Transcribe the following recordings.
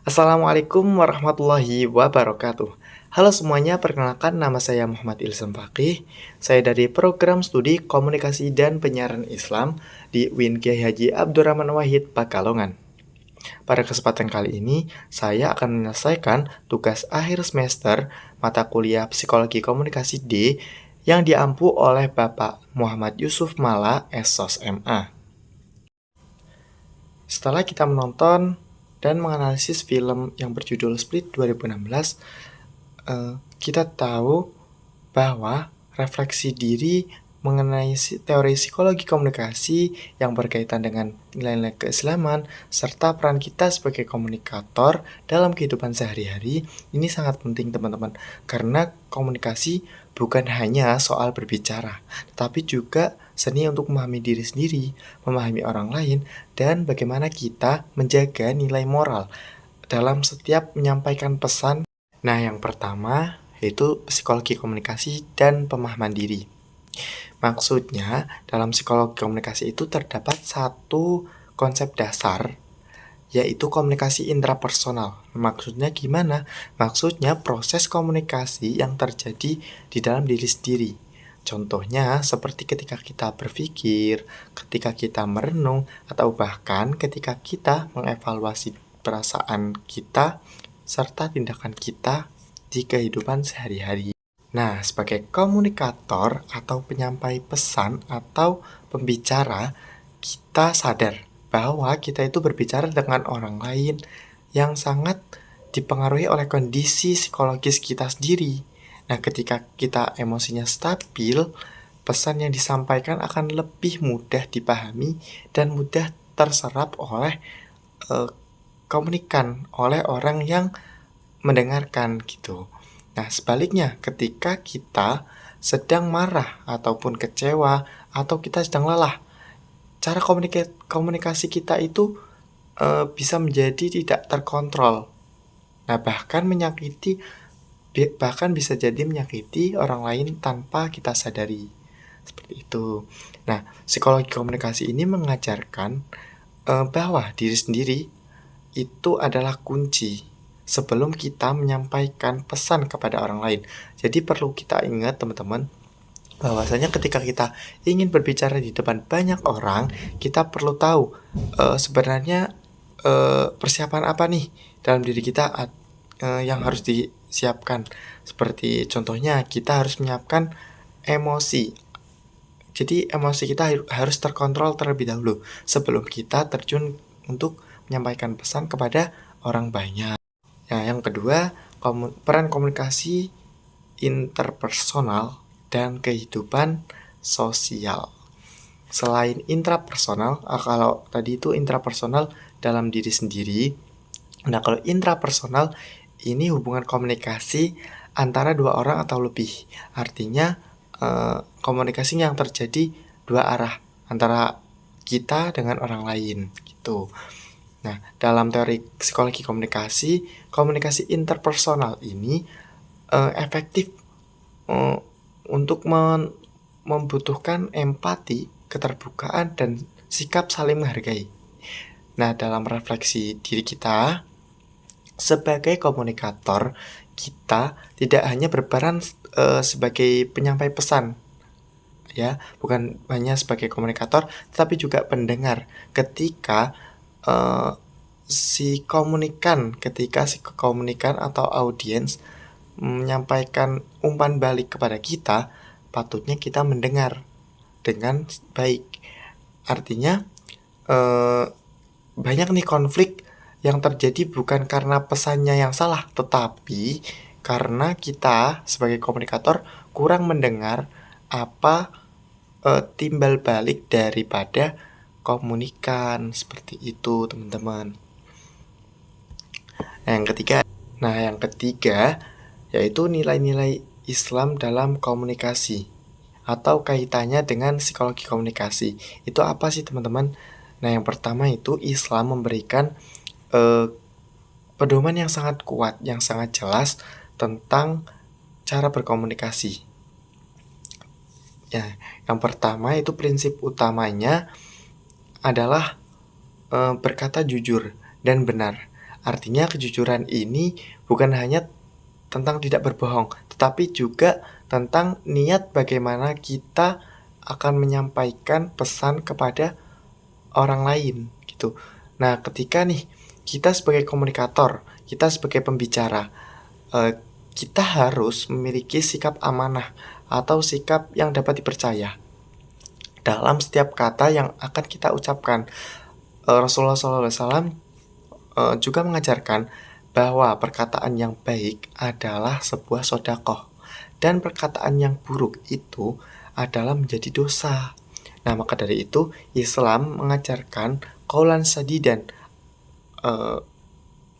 Assalamualaikum warahmatullahi wabarakatuh. Halo semuanya, perkenalkan nama saya Muhammad Ilham Fakih. Saya dari program studi Komunikasi dan Penyiaran Islam di UIN Kiai Haji Abdurrahman Wahid Pekalongan. Pada kesempatan kali ini, saya akan menyelesaikan tugas akhir semester mata kuliah Psikologi Komunikasi D yang diampu oleh Bapak Muhammad Yusuf Mala, SOS MA. Setelah kita menonton dan menganalisis film yang berjudul Split 2016, kita tahu bahwa refleksi diri mengenai teori psikologi komunikasi yang berkaitan dengan nilai-nilai keislaman serta peran kita sebagai komunikator dalam kehidupan sehari-hari ini sangat penting teman-teman, karena komunikasi bukan hanya soal berbicara, tetapi juga seni untuk memahami diri sendiri, memahami orang lain, dan bagaimana kita menjaga nilai moral dalam setiap menyampaikan pesan. Nah, yang pertama yaitu psikologi komunikasi dan pemahaman diri. Maksudnya, dalam psikologi komunikasi itu terdapat satu konsep dasar, yaitu komunikasi intrapersonal. Maksudnya gimana? Maksudnya proses komunikasi yang terjadi di dalam diri sendiri. Contohnya seperti ketika kita berpikir, ketika kita merenung, atau bahkan ketika kita mengevaluasi perasaan kita serta tindakan kita di kehidupan sehari-hari. Nah, sebagai komunikator atau penyampai pesan atau pembicara, kita sadar bahwa kita itu berbicara dengan orang lain yang sangat dipengaruhi oleh kondisi psikologis kita sendiri. Nah, ketika kita emosinya stabil, pesan yang disampaikan akan lebih mudah dipahami dan mudah terserap oleh komunikan, oleh orang yang mendengarkan gitu. Nah, sebaliknya ketika kita sedang marah ataupun kecewa atau kita sedang lelah, cara komunikasi kita itu bisa menjadi tidak terkontrol. Nah, bahkan bisa jadi menyakiti orang lain tanpa kita sadari. Seperti itu. Nah, psikologi komunikasi ini mengajarkan bahwa diri sendiri itu adalah kunci sebelum kita menyampaikan pesan kepada orang lain. Jadi perlu kita ingat teman-teman, bahwasanya ketika kita ingin berbicara di depan banyak orang, kita perlu tahu sebenarnya persiapan apa nih dalam diri kita yang harus disiapkan. Seperti contohnya kita harus menyiapkan emosi. Jadi emosi kita harus terkontrol terlebih dahulu sebelum kita terjun untuk menyampaikan pesan kepada orang banyak. Nah, yang kedua, peran komunikasi interpersonal dan kehidupan sosial. Selain intrapersonal, kalau tadi itu intrapersonal dalam diri sendiri. Nah, kalau intrapersonal ini hubungan komunikasi antara dua orang atau lebih. Artinya komunikasi yang terjadi dua arah antara kita dengan orang lain gitu. Nah, dalam teori psikologi komunikasi, komunikasi interpersonal ini efektif untuk membutuhkan empati, keterbukaan, dan sikap saling menghargai. Nah, dalam refleksi diri kita sebagai komunikator, kita tidak hanya berperan sebagai penyampai pesan, ya, bukan hanya sebagai komunikator, tetapi juga pendengar. Ketika si komunikan atau audiens menyampaikan umpan balik kepada kita, patutnya kita mendengar dengan baik. Artinya banyak nih konflik yang terjadi bukan karena pesannya yang salah, tetapi karena kita sebagai komunikator kurang mendengar apa timbal balik daripada komunikan. Seperti itu teman-teman. Nah, yang ketiga yaitu nilai-nilai Islam dalam komunikasi atau kaitannya dengan psikologi komunikasi. Itu apa sih teman-teman? Nah, yang pertama itu Islam memberikan pedoman yang sangat kuat, yang sangat jelas tentang cara berkomunikasi. Ya, yang pertama itu prinsip utamanya adalah berkata jujur dan benar. Artinya kejujuran ini bukan hanya tentang tidak berbohong, tetapi juga tentang niat bagaimana kita akan menyampaikan pesan kepada orang lain gitu. Nah, ketika nih kita sebagai komunikator, kita sebagai pembicara, kita harus memiliki sikap amanah atau sikap yang dapat dipercaya dalam setiap kata yang akan kita ucapkan. Rasulullah SAW juga mengajarkan bahwa perkataan yang baik adalah sebuah sedekah dan perkataan yang buruk itu adalah menjadi dosa. Nah, maka dari itu Islam mengajarkan qaulan sadidan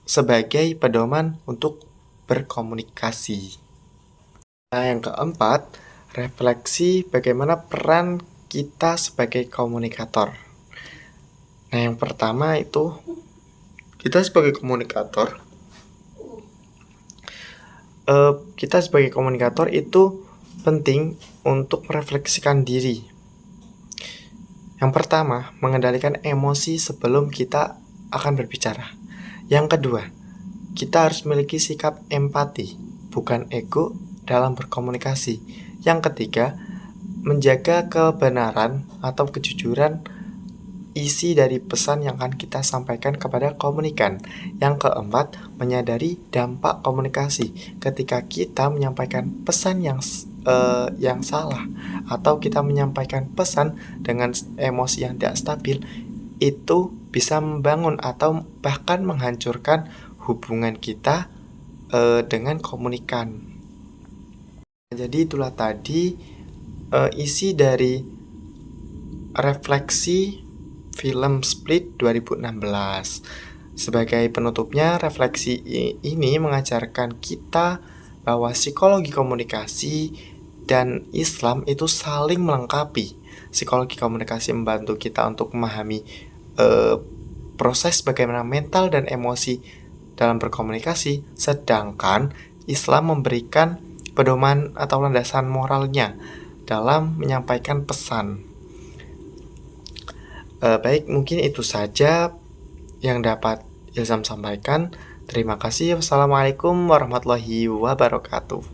sebagai pedoman untuk berkomunikasi. Nah, yang keempat, refleksi bagaimana peran kita sebagai komunikator. Nah, yang pertama itu kita sebagai komunikator itu penting untuk merefleksikan diri. Yang pertama, mengendalikan emosi sebelum kita akan berbicara. Yang kedua, kita harus memiliki sikap empati, bukan ego dalam berkomunikasi. Yang ketiga, menjaga kebenaran atau kejujuran isi dari pesan yang akan kita sampaikan kepada komunikan. Yang keempat, menyadari dampak komunikasi ketika kita menyampaikan pesan yang salah atau kita menyampaikan pesan dengan emosi yang tidak stabil, itu bisa membangun atau bahkan menghancurkan hubungan kita dengan komunikan. Jadi itulah tadi isi dari refleksi film Split 2016. Sebagai penutupnya, refleksi ini mengajarkan kita bahwa psikologi komunikasi dan Islam itu saling melengkapi. Psikologi komunikasi membantu kita untuk memahami proses bagaimana mental dan emosi dalam berkomunikasi, sedangkan Islam memberikan pedoman atau landasan moralnya dalam menyampaikan pesan. Baik, mungkin itu saja yang dapat Ilzam sampaikan. Terima kasih. Wassalamualaikum warahmatullahi wabarakatuh.